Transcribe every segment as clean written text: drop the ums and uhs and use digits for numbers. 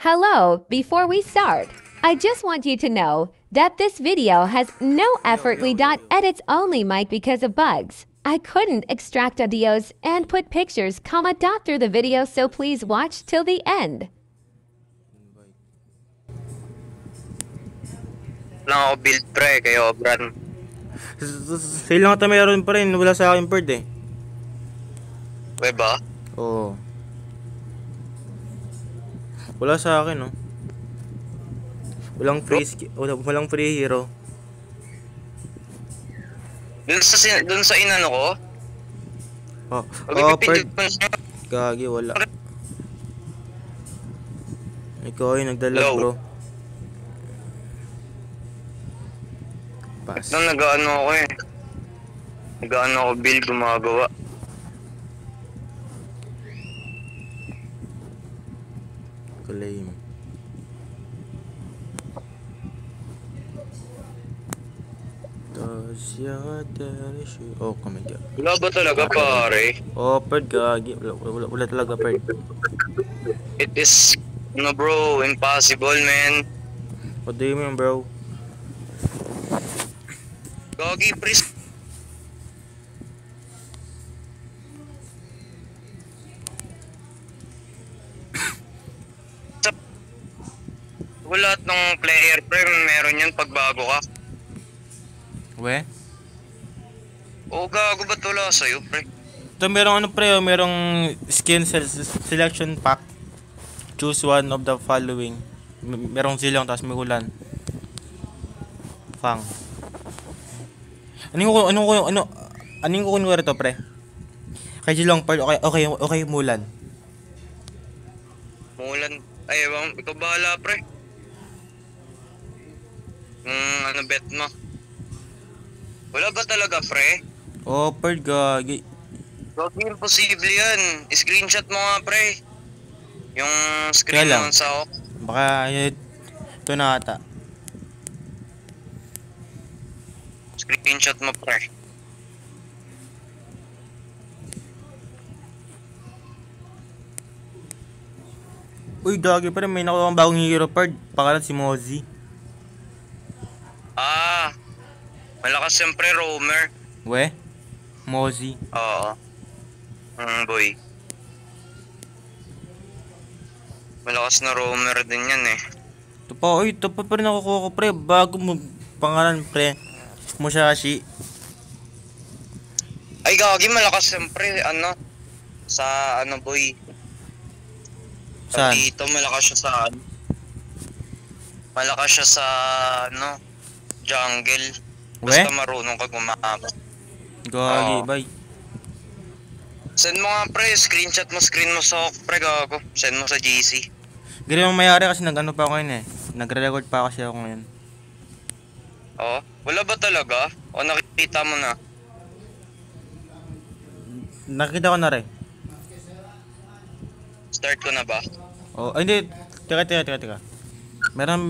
Hello, before we start, I just want you to know that this video has no effortly.edits only mic because of bugs. I couldn't extract audios and put pictures, dot through the video, so please watch till the end. Lang ako build pre, kayo Obran. Sa'yo lang ata mayroon pa rin, wala sa akin bird eh. Ba? Oo. Wala sa akin no. Walang free hero. Dun sa inano ko? Bird. Gagi, wala. Ikaw ay nagdala bro. Pass. Nag-ano ako eh. Nag-ano ako build gumagawa. Claim. Oh, my God. Wala ba talaga pare? Bird, gagi. Wala talaga bird. It is, no bro, impossible man. What do you mean bro? Gagi pris. Wala ng player pre, meron yan pag bago ka. We? O gago ba't wala sa'yo pre? Ito merong merong skin selection pack. Choose one of the following. Merong silong tapos may ulan. Fang. Anong kukunin to pre? Kay silong part, okay mulan. Mulan, ay ewan, ikaw bahala pre. Ano bet mo? Wala ba talaga pre? Bird, gagi. Gagi, imposible yan. Screenshot mo nga pre. Yung screen mo sa ako. Baka ito na ata. Screenshot mo pre. Uy, gagi pa rin. May nakuha akong bagong hero bird. Pangalan si Mozzie. Malakas siyempre roamer. We? Mozzie. Oo. Boy. Malakas na roamer din yan eh. Ito pa rin nakukuha ko pre. Bago mo pangalan pre. Musashi. Ay gagi, malakas siyempre sa boy. Saan? Dito malakas siya sa jungle. Basta marunong ka gumamit. Gagi, bye. Send mo nga pre, screen mo sa pre gago. Send mo sa GC. Ganyan mong mayari kasi nag-ano pa ako yun eh. Nagre-record pa kasi ako ngayon. Wala ba talaga? O nakita mo na? Nakita ko na rin. Start ko na ba? Hindi. Teka. Meron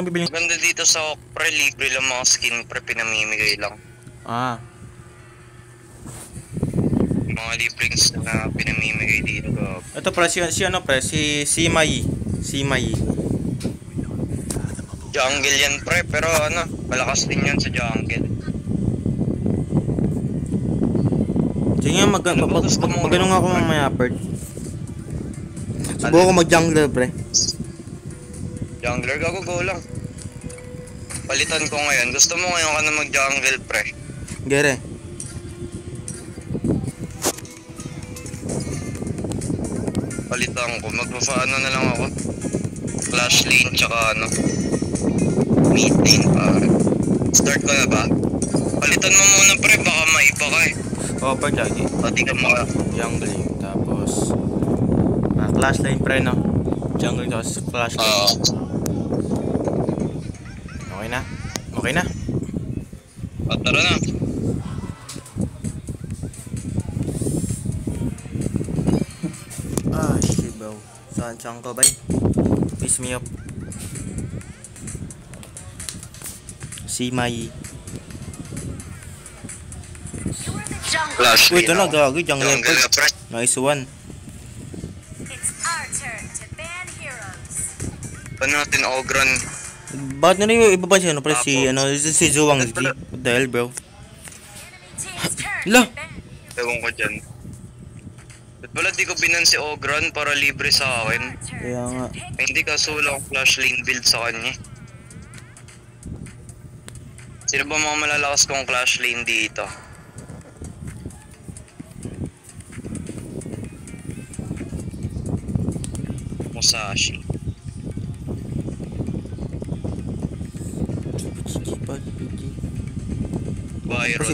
bibiling. Maganda dito sa pre, libre lang mga skin pre, pinamimigay lang. Mga libreng na pinamimigay dito gago. Ito pre, si Mai. Jungle yan pre, pero malakas din yan sa jungle. Sige nga, magano nga ako mamaya, Bert. Subukan ko mag-jungler, pre. Jungler, go lang. Palitan ko ngayon. Gusto mo ngayon ka na mag-jungle, pre? Gere. Palitan ko. Magpapaano na lang ako. Flash lane, tsaka mid lane, pare. Start ko na ba? Palitan mo muna, pre. Baka maiba ka eh. Per Jaggy. Pati ka mga Jungling, tapos clash lane pre, no? Jungling, tapos clash lane. Okay na? Tara na. Shit bro. Saan ko ba? Piss me up. Si Mai. Flash lane. Ito na, gagi. Jungler Jungle pre. na, pre. Nice one. It's our turn to ban heroes. Ano natin, Ogron. Bakit na rin yung iba ba siya, ano, pre, si Zhuang Zi? What the hell, bro? La! Ewan ko dyan. Ba't pala di ko binan si Ogron para libre sa akin? Kaya nga. Ay, hindi kaso wala akong flash lane build sa kanya. Sino ba mga malalakas kong flash lane dito? Musashi. Kasi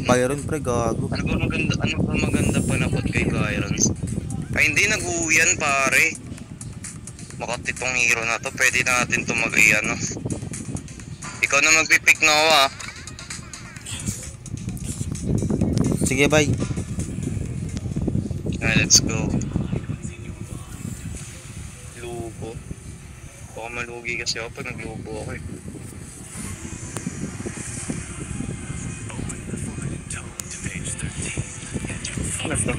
Byron. Byron, pre, gago. Ano ba maganda panapot kay Byron? Ay hindi, nag-uwian pare. Makati tong hero na to, pwede natin to mag-iano. Ikaw na magpipick, Noah. Sige, bye. Let's go. Lubo. Baka malugi kasi ako pag naglubo ako eh. Ano to?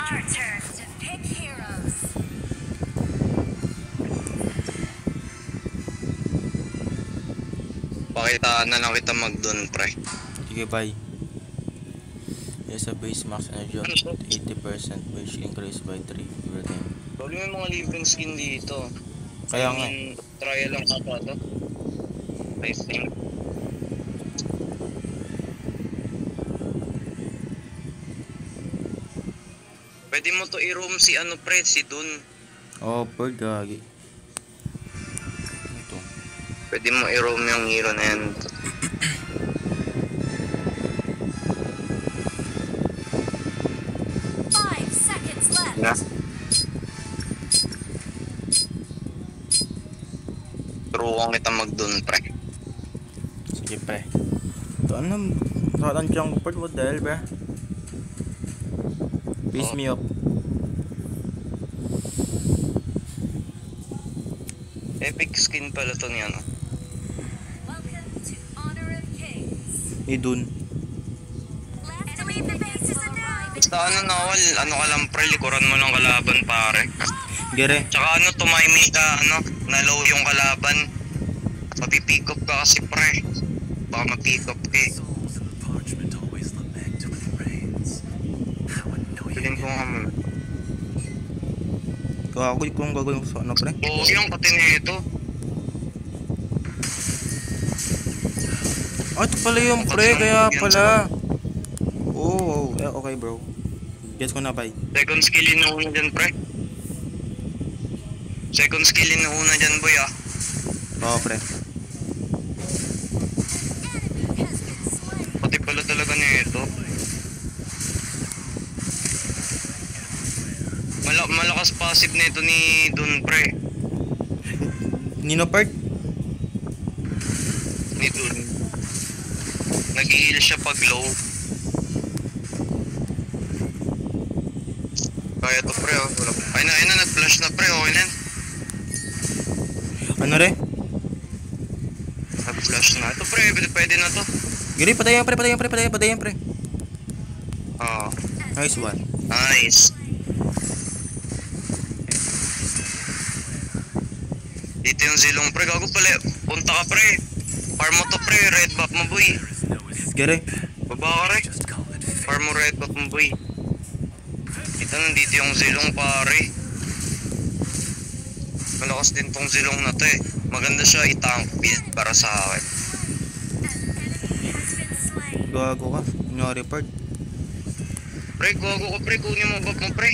Pakitaan na lang kita mag-dun, pre. Sige, bye. Yes, a base max energy of Ano to? 80% which increase by 3 every time. Probably may mga libreng skin dito. Kaya nga. Trial lang ata to. I think. Pwede mo to i-roam si ano pre, si Dun. Oh, bird, gagi. Ito. Pwede mo i-roam yung hero na yan. Na? Turuan kita mag-Dun pre. Sige, pre. Ito, ano? Nakatan siyang bird, what the hell, bro? Piss me up. Epic skin pala to niya, no? Dun. Basta ano Nawal, ano ka lang pre, likuran mo ng kalaban pare. Gere. Tsaka ano, tumiming ka, ano, na-low yung kalaban. Mapipick up ka kasi pre. Baka ma-pick up ka eh. Piling ko nga mo. Gago, kung gagawin ko sa ano, pre? Oo, yung pati nito. Ah, ito pala yung pre, kaya pala. Oh, okay bro. Guess ko na, bye. Second skill inuuna dyan pre. Second skill inuuna dyan boy ah. Oo, pre. Pati pala talaga nito. Malakas passive nito ni Dun pre. Nino part? Ni Dun. Nag-heal siya pag low. Kaya to pre oh. Ay na, nag-flash na pre, okay na yan. Ano re? Nag-flash na. Ito pre, pwede na to. Giri, patayan pre. Oo. Nice one. Nice. Dito yung zilong pre, gago pala. Punta ka pre. Farm mo to pre, red buff mo boy. Giri. Baba ka re. Farm mo red buff mo boy. Ito nandito yung zilong pare. Malakas din tong zilong na to eh. Maganda siya i-tank build para sa akin. Gago ka. Nyari part. Pre, gago ko pre, kunin mo buff mo pre.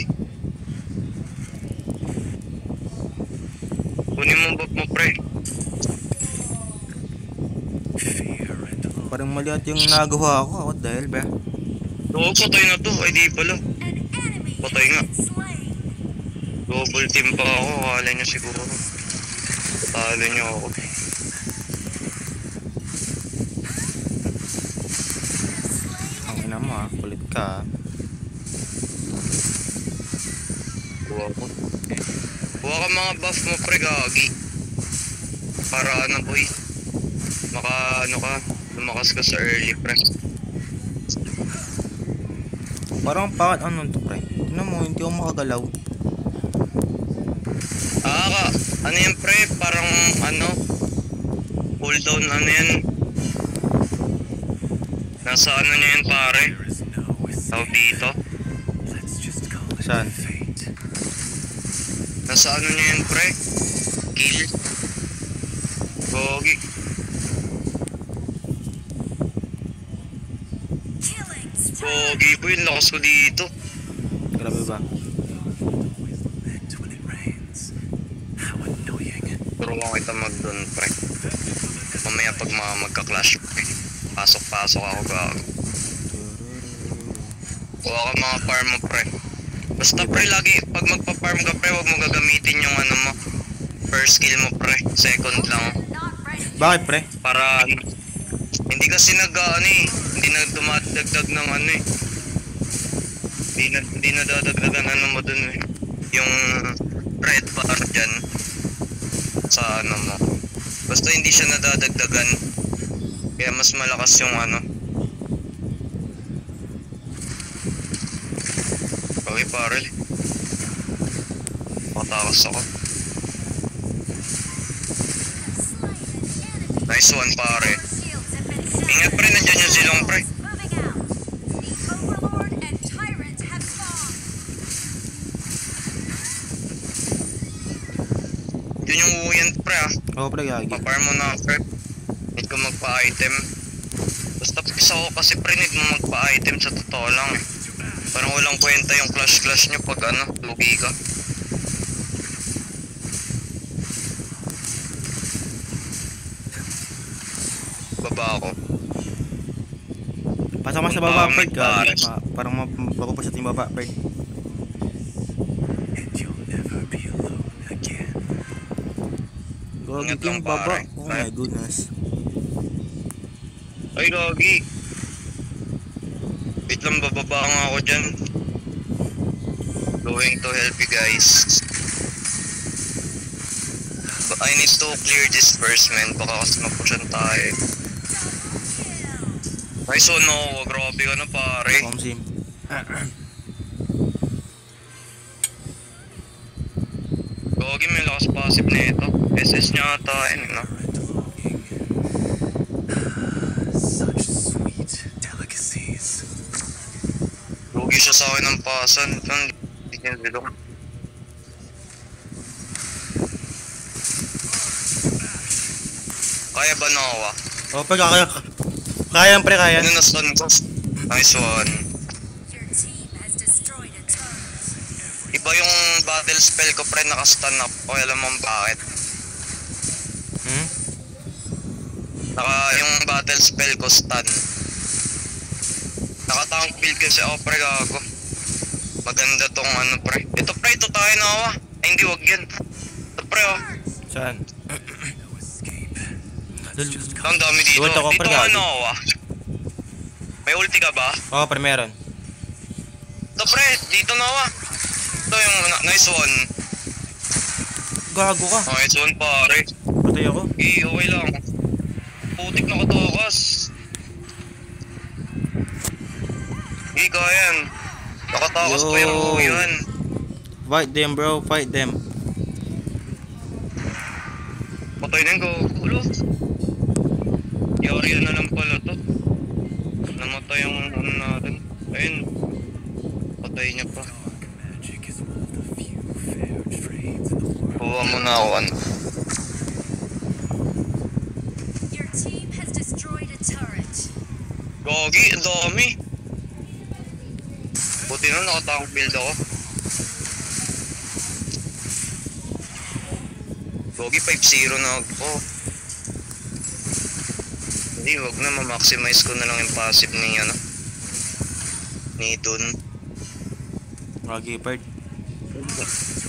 Kunin mo buff mo pre. Parang mali at yung nagawa ko. What the hell, ba? Oo, patay na to. Ay di pala. Patay nga. Double team pa ako. Akala nyo siguro. Patalo nyo ako. Ang ina mo ah. Kulit ka. Kuha ko. Kuha ka mga buff mo pre, gagi. Para ano boy. Ano ka. Lumakas ka sa early pre. Parang bakit ano to pre? Tignan mo, hindi ako makagalaw. Ano yan pre, parang ano, Cooldown ano yan? Nasa ano niya yan pare? Tawag dito? Saan? Nasa ano niya yan pre? Kill? Gogi. Gogi po yung lakas ko dito. Grabe ba? Turuan kita mag-dun pre. Mamaya pag magka-clash pasok-pasok ako gago. Kuha ka mga farm mo pre. Basta pre lagi pag magpa-farm ka pre huwag mo gagamitin yung ano mo. First skill mo pre. Second lang. Bakit pre? Para hindi kasi nag-ano eh. Hindi na dumadagdag ng ano eh. Hindi na dadagdagan ano mo dun eh. Yung red bar dyan. Sa ano mo. Basta hindi siya nadadagdagan. Kaya mas malakas yung ano. Okay pare. Patakas ako. Nice one pare. Ingat pre, nandyan yung silong pre. Yun yung uwiyant pre ah. Oo pre, gagi. Papar mo na pre. Need ko magpa-item. Basta pisa ko kasi pre, need mo magpa-item sa totoo lang eh. Parang walang kwenta yung clash nyo pag ano, lugi ka. Baba ako. Pasok mo sa baba, may Fred. Gagi. pares. Parang mapupush natin yung baba, Fred. Gagi Ingat ko yung lang, baba. pare. Oh my goodness. Ay, Gogi. Wait lang, bababa nga ako dyan. Going to help you guys. But I need to clear this first, man. Baka kasi mapusyan tayo. Nice one, no. Grabe ka na, pare. Sim. Gogi, may lakas passive na ito. SS niya ata, no? Lugi siya sa akin ng pasan. Hindi niya bilong. Kaya ba Noah? Oh, pre, kaya. Kaya, pre, kaya. Ano na stun ko? Nice one. Iba yung battle spell ko pre, naka-stun up. O alam mo bakit? Hmm? Yung battle spell ko stun. Naka-tank build kasi ako pre, gago. Maganda tong ano pre. Ito pre, ito tayo Noah. Ay hindi, wag yan. Ito pre oh. Saan? Ang dami dito. Duwalt ako, Dito pre, ka gagi. Noah. May ulti ka ba? Oo, pre, meron. Ito pre, dito Noah. Ito yung nice one. Gago ka. Nice one pare. Patay ako. Okay lang. Putik na katakas. Kaya yan. Nakatakas pa yung Yo. yan. Fight them, bro. Fight them. Patay na yung ulo. Yari na lang pala to. Namatay yung ano natin. Ayun. Patay niya pa. Kuha mo na ako ano. Gogi, ang dami. Buti na nakatank build ako. Gogi 5-0 na ako. Hindi, wag na, ma-maximize ko na lang yung passive ni ano. Ni Dun. Gagi, Fred.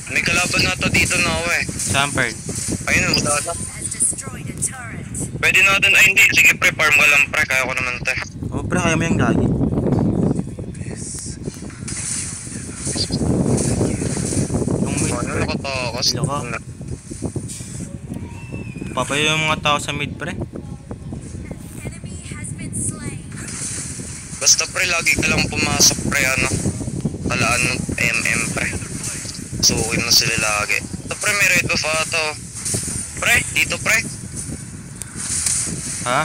May kalaban na to dito na ako eh. Saan, Fred? Ayun, wala na. Pwede natin, ay hindi, sige pre, farm ka lang pre, kaya ko naman te. Oh, pre, kaya mo yung gagi. Yung mid, Ano pre. nakatakas? Bilo ka. Papayo yung mga tao sa mid, pre. Basta pre, lagi ka lang pumasok pre, ano. Talaan ng MM pre. Sukin mo sila lagi. Ito pre, may red buff ato. Pre, dito pre. Ha?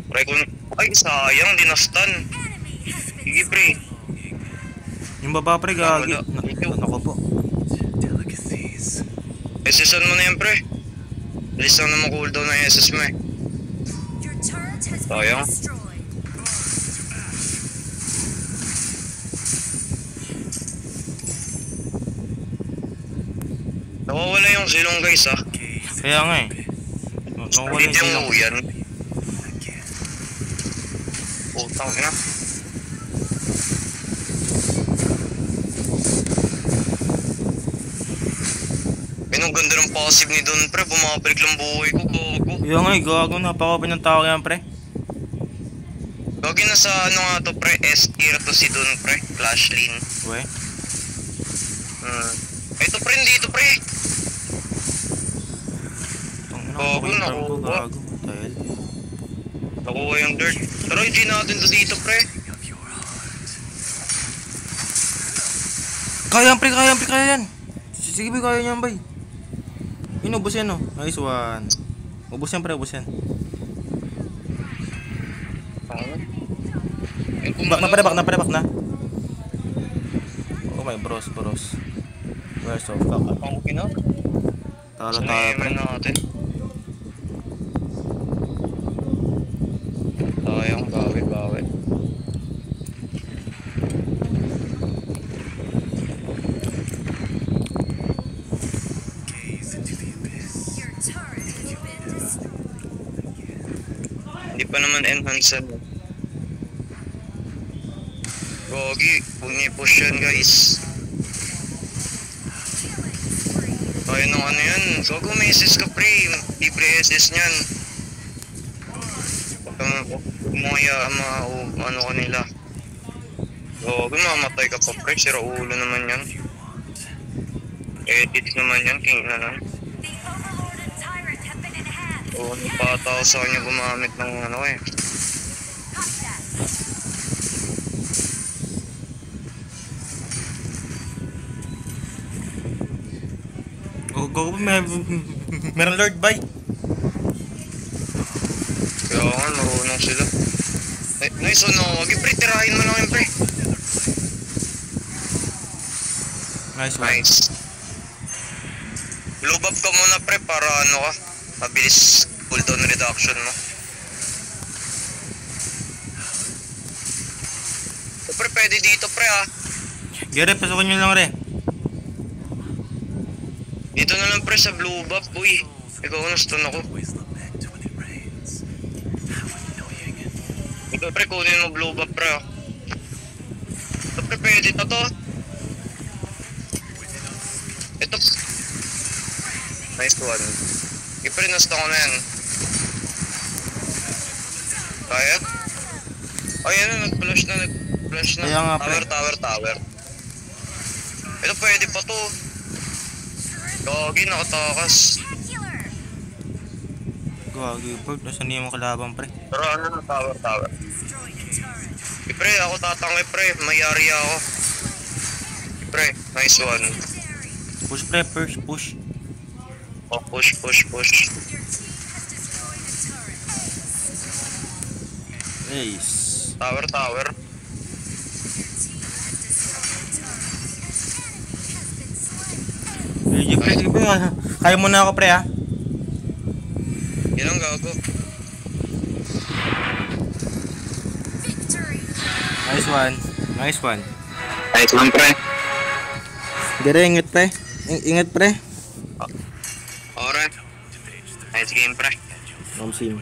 Pre, ay, sayang, di na-stun. Sige, pre. Yung baba pre, gagi. Wala. Ako po. SS-an mo na yan, pre. Bilis lang naman cooldown ng SS mo eh. Sayang. Nawawala yung silong guys ah. Kaya nga eh. Nawala Hindi yung yung silang. uyan. Utang na. Ang ganda ng passive ni Don pre, bumabalik lang buhay ko, gogo. Kaya nga eh, gago. Napaka-open ng tao yan pre. Gagi na sa ano nga to pre, S-tier to si Don pre, Flash Lane. We. Ito pre, dito pre. Gago, nakuha. gago. Dahil. Nakuha yung dirt. Tara, G natin to dito pre. Kaya yan pre, kaya yan. Sige ba, kaya niyan bay. Inubos yan oh. Nice one. Ubos yan pre, ubos yan. Naparebak na. Oh my bros. Where's the fuck? Ang pina? Talo Sanayaman pre. natin. Sayang, bawi. Hindi pa naman enhance yan. Gogi, huwag niyo i-push yan guys. Kaya nung ano yan, gogo may SS ka pre, libre SS niyan. Huwag mo kaya ano kanila. Gogo, mamatay ka pa pre, sira ulo naman yan. Edit naman yan, king na lang. Oo, napataw sa kanya gumamit ng ano eh. Go, meron Lord bay. Kaya nga, marunong sila. Nice one, no? Wag pre, tirahin mo lang yun pre. Nice one. Nice. Blue buff ka muna pre para ano ka, mabilis cooldown reduction mo. So, pre, pwede dito pre ah. Gere, pasukan nyo lang re. Dito na lang pre sa blue buff, boy. Ikaw na stun ako. Ito pre, kunin mo blue buff pre ah. Ito pre, pwede na to. Ito. Nice one. Pre, nasta ko na yan. Kaya? Ay, ano, nag-flash na. Kaya nga, pre. Tower. Ito, pwede pa to. Gagi, nakatakas. Gagi, bro. Nasaan niya mo kalaban, pre? Pero ano na, tower. Pre, ako tatangay, pre. Mayari ako. Pre, nice one. Push, pre. Push. Oh, push. Ace. Tower. Sige, pre. Kaya mo na ako, pre, ha? Yan ang gago. Nice one. Nice one, pre. Gere, ingat, pre. Ingat, pre. Alright. Nice game, pre. Sim.